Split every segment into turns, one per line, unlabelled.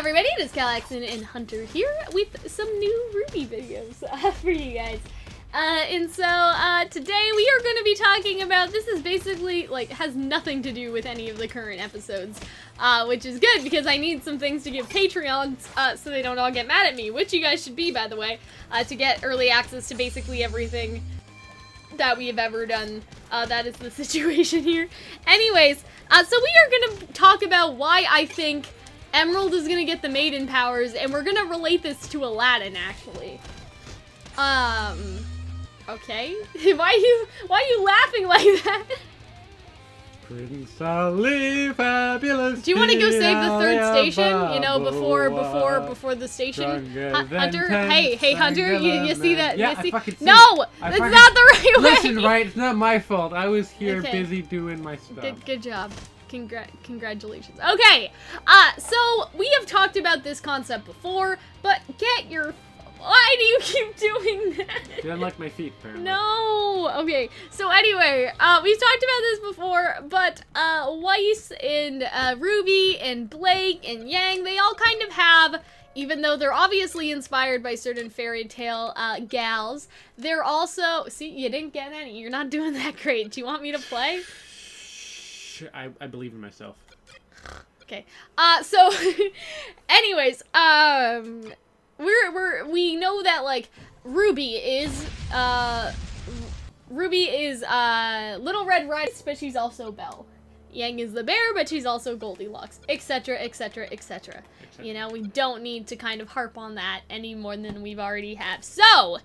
everybody, it is Calxiyn and Hunter here with some new RWBY videos for you guys. Today we are going to be talking about, this is basically, has nothing to do with any of the current episodes, which is good because I need some things to give Patreons so they don't all get mad at me, which you guys should be, by the way, to get early access to basically everything that we have ever done. That is the situation here. Anyways, so we are going to talk about why I think Emerald is gonna get the Maiden powers, and we're gonna relate this to Aladdin, actually. Okay. Why are you laughing like that?
Prince Ali, fabulous.
Do you want to go save the third station? You know, before the station? Hunter? Hey, Hunter, you see that?
Yeah,
you see?
I fucking see
No!
it.
That's not the right way!
Listen, right? It's not my fault. I was here busy doing my stuff.
Good job. Congratulations. Okay, so we have talked about this concept before, but why do you keep doing that?
You don't like my feet, apparently.
No! Okay, so anyway, we've talked about this before, but Weiss and RWBY and Blake and Yang, they all kind of have, even though they're obviously inspired by certain fairy tale gals, they're also, see, you didn't get any, you're not doing that great. Do you want me to play?
I believe in myself.
Okay. So anyways, we know that RWBY is Little Red Riding, but she's also Belle. Yang is the bear, but she's also Goldilocks, etc., etc., etc. You know, we don't need to kind of harp on that any more than we've already have. So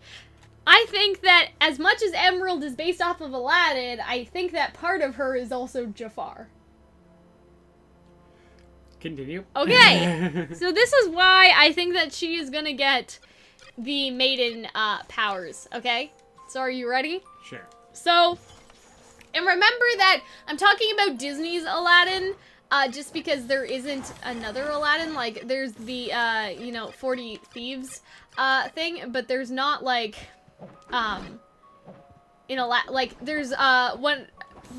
I think that as much as Emerald is based off of Aladdin, I think that part of her is also Jafar.
Continue.
Okay, so this is why I think that she is gonna get the Maiden powers, okay? So are you ready?
Sure.
So, and remember that I'm talking about Disney's Aladdin, just because there isn't another Aladdin. Like, there's the, 40 Thieves thing, but there's not, there's,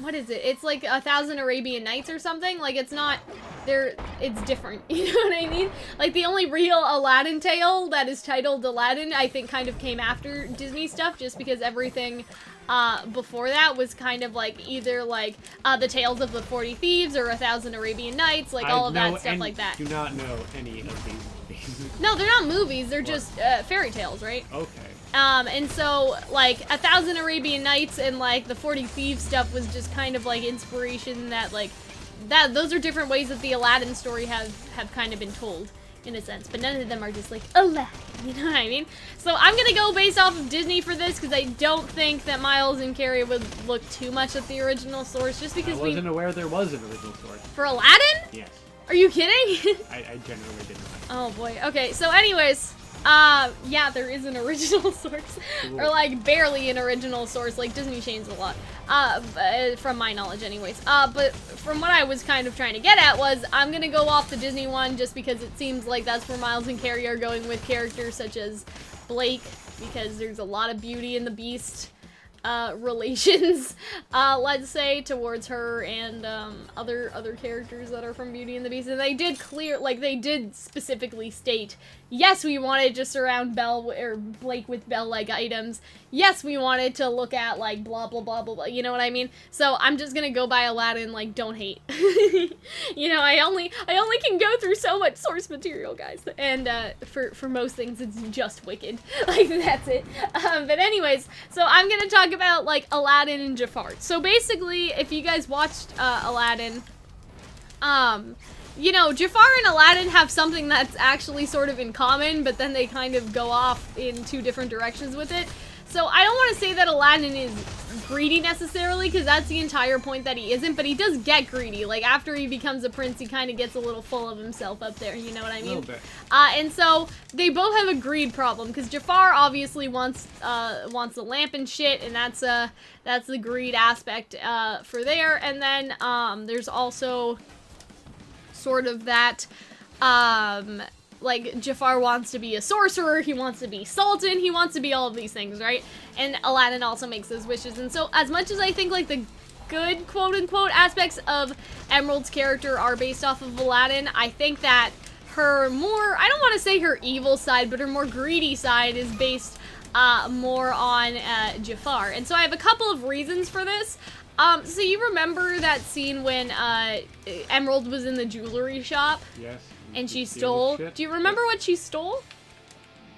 what is it? It's like 1,000 Arabian Nights or something. Like, it's not, it's different. You know what I mean? Like, the only real Aladdin tale that is titled Aladdin, I think, kind of came after Disney stuff, just because everything before that was kind of either the Tales of the 40 Thieves or 1,000 Arabian Nights, all of that stuff like that.
I do not know any of these movies.
No, they're not movies. They're just fairy tales, right?
Okay.
And so, 1,000 Arabian Nights and, the 40 Thieves stuff was just kind of, inspiration that, those are different ways that the Aladdin story have kind of been told, in a sense. But none of them are just, Aladdin, you know what I mean? So I'm gonna go based off of Disney for this, because I don't think that Miles and Carrie would look too much at the original source, just because
I wasn't aware there was an original source.
For Aladdin?
Yes.
Are you kidding?
I generally did not.
Oh, boy. Okay, so anyways, yeah, there is an original source,
cool.
or barely an original source, Disney chains a lot, from my knowledge anyways, but from what I was kind of trying to get at was, I'm gonna go off the Disney one just because it seems like that's where Miles and Carrie are going with characters such as Blake, because there's a lot of Beauty and the Beast relations, let's say, towards her and other characters that are from Beauty and the Beast. And they did they did specifically state, yes, we wanted to surround Blake with Belle-like items. Yes, we wanted to look at blah blah blah blah blah. You know what I mean? So I'm just gonna go by Aladdin. Don't hate. You know, I only can go through so much source material, guys. And for most things, it's just Wicked. That's it. But anyways, so I'm gonna talk about Aladdin and Jafar. So basically, if you guys watched Aladdin, you know, Jafar and Aladdin have something that's actually sort of in common, but then they kind of go off in two different directions with it. So I don't want to say that Aladdin is greedy necessarily, because that's the entire point that he isn't, but he does get greedy. After he becomes a prince, he kind of gets a little full of himself up there, you know what I mean?
A little bit.
And so they both have a greed problem, because Jafar obviously wants the lamp and shit, and that's the greed aspect for there. And then there's also sort of that Jafar wants to be a sorcerer, he wants to be sultan, he wants to be all of these things, right? And Aladdin also makes those wishes. And so as much as I think the good quote-unquote aspects of Emerald's character are based off of Aladdin, I think that her more, I don't want to say her evil side, but her more greedy side is based more on Jafar. And so I have a couple of reasons for this. So you remember that scene when Emerald was in the jewelry shop?
Yes.
And she stole. Do you remember what she stole?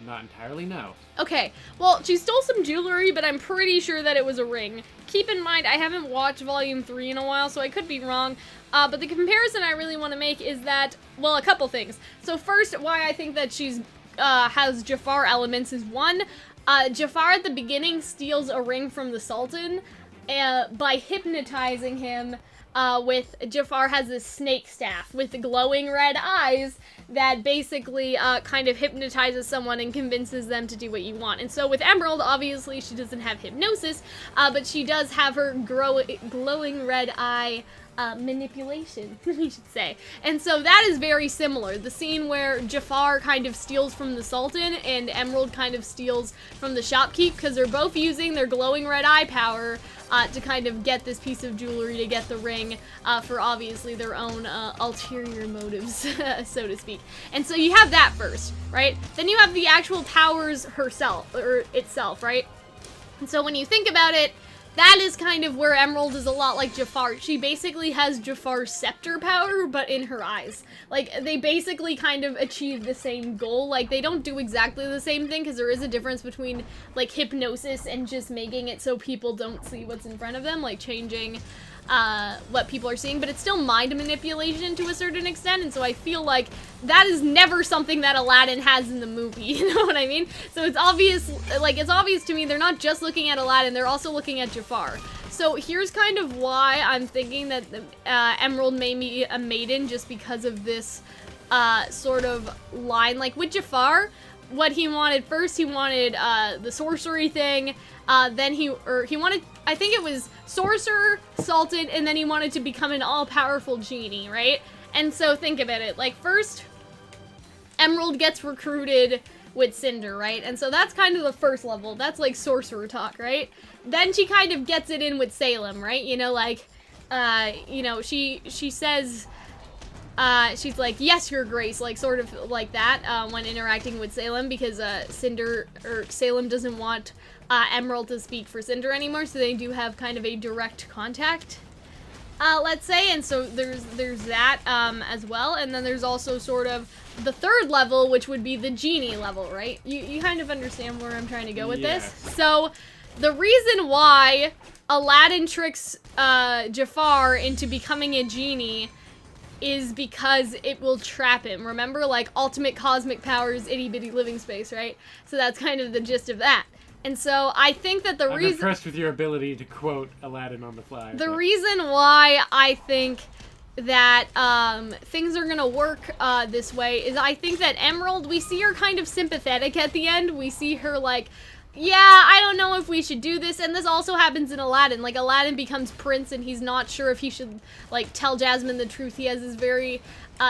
Not entirely, no.
Okay, well, she stole some jewelry, but I'm pretty sure that it was a ring. Keep in mind, I haven't watched Volume 3 in a while, so I could be wrong. But the comparison I really want to make is that, well, a couple things. So first, why I think that she's has Jafar elements is one, Jafar at the beginning steals a ring from the Sultan by hypnotizing him. With Jafar has this snake staff with the glowing red eyes that basically kind of hypnotizes someone and convinces them to do what you want. And so with Emerald, obviously she doesn't have hypnosis, but she does have her glowing red eye manipulation, you should say. And so that is very similar. The scene where Jafar kind of steals from the Sultan and Emerald kind of steals from the shopkeep, because they're both using their glowing red eye power to kind of get this piece of jewelry, to get the ring, for obviously their own ulterior motives, so to speak. And so you have that first, right? Then you have the actual powers itself, right? And so when you think about it, that is kind of where Emerald is a lot like Jafar. She basically has Jafar's scepter power, but in her eyes. Like, they basically kind of achieve the same goal. Like, they don't do exactly the same thing, because there is a difference between, like, hypnosis and just making it so people don't see what's in front of them, like changing what people are seeing, but it's still mind manipulation to a certain extent, and so I feel like that is never something that Aladdin has in the movie, you know what I mean? So it's obvious to me they're not just looking at Aladdin, they're also looking at Jafar. So here's kind of why I'm thinking that Emerald may be a maiden, just because of this sort of line. Like with Jafar, what he wanted first, he wanted the sorcery thing, then he wanted, I think it was sorcerer, sultan, and then he wanted to become an all-powerful genie, right? And so think about it, like first, Emerald gets recruited with Cinder, right? And so that's kind of the first level, that's like sorcerer talk, right? Then she kind of gets it in with Salem, right? You know, like, you know, she says, she's like, yes, your grace, like sort of like that, when interacting with Salem, because Salem doesn't want Emerald to speak for Cinder anymore, so they do have kind of a direct contact, let's say, and so there's that as well, and then there's also sort of the third level, which would be the genie level, right? You kind of understand where I'm trying to go with this? So the reason why Aladdin tricks Jafar into becoming a genie is because it will trap him. Remember, like, ultimate cosmic powers, itty-bitty living space, right? So that's kind of the gist of that. And so I think that I'm
impressed with your ability to quote Aladdin on the fly.
The reason why I think that things are gonna work this way is I think that Emerald, we see her kind of sympathetic at the end. We see her like, yeah, I don't know if we should do this, and this also happens in Aladdin. Like, Aladdin becomes prince, and he's not sure if he should, like, tell Jasmine the truth. He has this very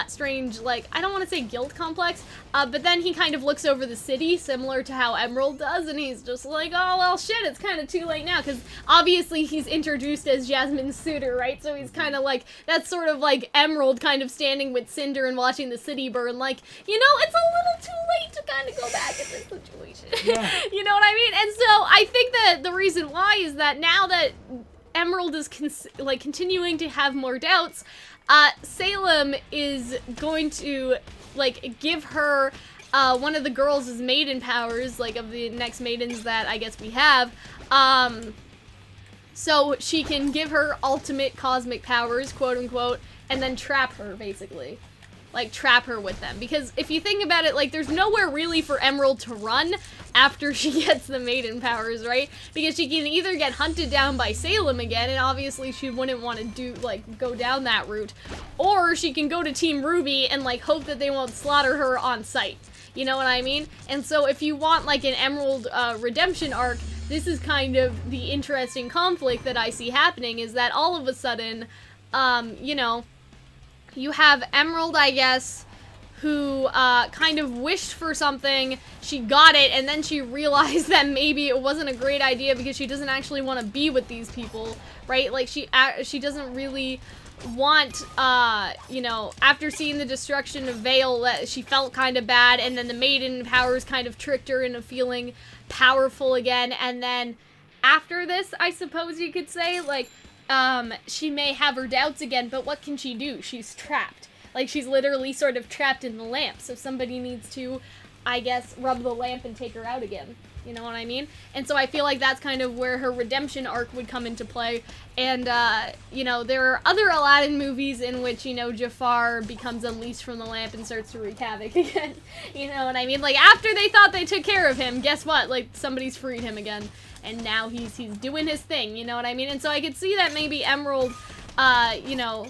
strange, like, I don't want to say guilt complex, but then he kind of looks over the city, similar to how Emerald does, and he's just like, oh, well, shit, it's kind of too late now, because obviously he's introduced as Jasmine's suitor, right? So he's kind of like, that's sort of like Emerald kind of standing with Cinder and watching the city burn, like, you know, it's a little too late to kind of go back in this situation. Yeah. You know what I mean? And so I think that the reason why is that now that Emerald is continuing to have more doubts, Salem is going to, like, give her one of the girls' maiden powers, like, of the next maidens that I guess we have, so she can give her ultimate cosmic powers, quote unquote, and then trap her, basically. Like, trap her with them. Because if you think about it, like, there's nowhere really for Emerald to run after she gets the maiden powers, right? Because she can either get hunted down by Salem again, and obviously she wouldn't want to go down that route, or she can go to Team RWBY and, like, hope that they won't slaughter her on sight. You know what I mean? And so if you want, like, an Emerald redemption arc, this is kind of the interesting conflict that I see happening, is that all of a sudden, you know, you have Emerald, I guess, who kind of wished for something, she got it, and then she realized that maybe it wasn't a great idea because she doesn't actually want to be with these people, right? Like, she doesn't really want, you know, after seeing the destruction of Vale, that she felt kind of bad, and then the Maiden powers kind of tricked her into feeling powerful again, and then after this, I suppose you could say, like, she may have her doubts again, but what can she do? She's trapped. Like, she's literally sort of trapped in the lamp, so somebody needs to, I guess, rub the lamp and take her out again. You know what I mean? And so I feel like that's kind of where her redemption arc would come into play. And, you know, there are other Aladdin movies in which, you know, Jafar becomes unleashed from the lamp and starts to wreak havoc again. You know what I mean? Like, after they thought they took care of him, guess what? Like, somebody's freed him again. And now he's doing his thing, you know what I mean? And so I could see that maybe Emerald, you know,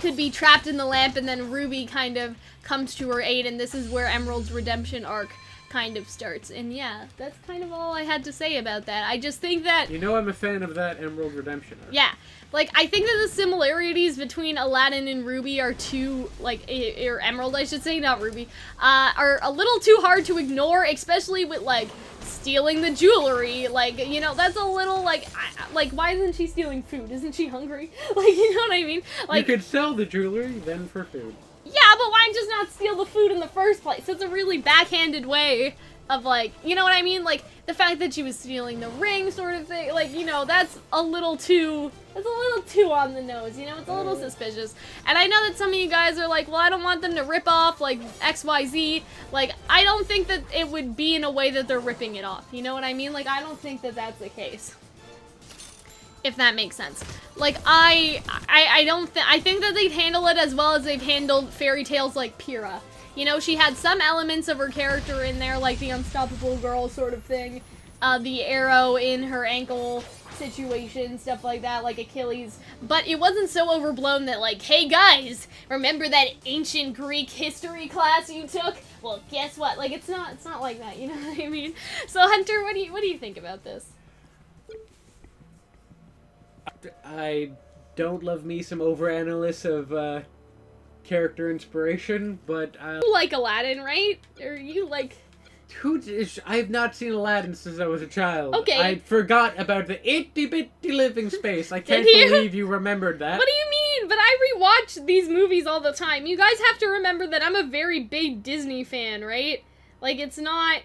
could be trapped in the lamp, and then Ruby kind of comes to her aid, and this is where Emerald's redemption arc kind of starts. And yeah, that's kind of all I had to say about that. I just think that...
You know I'm a fan of that Emerald redemption arc.
Yeah. Like, I think that the similarities between Aladdin and Ruby are too, like, or Emerald, I should say, not Ruby, are a little too hard to ignore, especially with, like, stealing the jewelry. Like, you know, that's a little, like, why isn't she stealing food? Isn't she hungry? Like, you know what I mean? Like,
you could sell the jewelry, then for food.
Yeah, but why just not steal the food in the first place? It's a really backhanded way of, like, you know what I mean? Like, the fact that she was stealing the ring sort of thing, like, you know, that's a little too on the nose, you know? It's a little suspicious. And I know that some of you guys are like, well, I don't want them to rip off, like, XYZ. Like, I don't think that it would be in a way that they're ripping it off. You know what I mean? Like, I don't think that that's the case. If that makes sense. Like, I think that they'd handle it as well as they've handled fairy tales like Pyrrha. You know, she had some elements of her character in there, like the unstoppable girl sort of thing, the arrow in her ankle situation, stuff like that, like Achilles. But it wasn't so overblown that, like, hey guys, remember that ancient Greek history class you took? Well, guess what? Like, it's not like that, you know what I mean? So, Hunter, what do you think about this?
I don't love me some overanalysis of character inspiration, but
You like Aladdin, right? Or you like...
I have not seen Aladdin since I was a child.
Okay.
I forgot about the itty-bitty living space. I can't believe you remembered that.
What do you mean? But I rewatch these movies all the time. You guys have to remember that I'm a very big Disney fan, right? Like, it's not...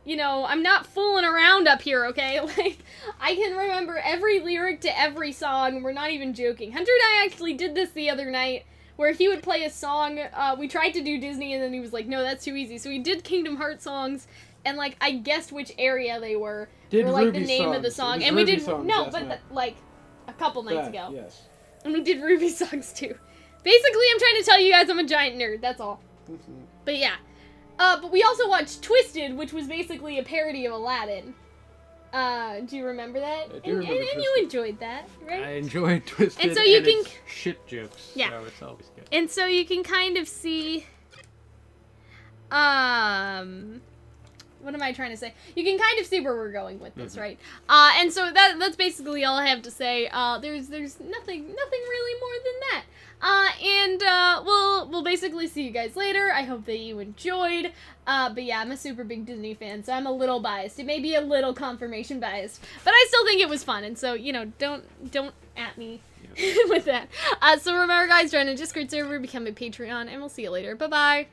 You know, I'm not fooling around up here, okay? Like, I can remember every lyric to every song. We're not even joking. Hunter and I actually did this the other night, where he would play a song. We tried to do Disney, and then he was like, no, that's too easy. So we did Kingdom Hearts songs, and, like, I guessed which area they were.
Did
or, like,
Ruby
the name
songs.
of the song.
It was
And we
Ruby
did...
songs,
No,
yes,
but,
no.
like, a couple nights ago.
Yes.
And we did Ruby songs, too. Basically, I'm trying to tell you guys I'm a giant nerd. That's all. But, yeah. But we also watched Twisted, which was basically a parody of Aladdin. Do you remember that?
I do remember
and you enjoyed that, right?
I enjoyed Twisted,
And so you can...
it's shit jokes.
Yeah.
So it's always good.
And so you can kind of see... What am I trying to say? You can kind of see where we're going with this, right? And so that's basically all I have to say. There's nothing really more than that. We'll basically see you guys later. I hope that you enjoyed. But yeah, I'm a super big Disney fan, so I'm a little biased. It may be a little confirmation biased, but I still think it was fun. And so, you know, don't at me with that. So remember, guys, join the Discord server, become a Patreon, and we'll see you later. Bye-bye.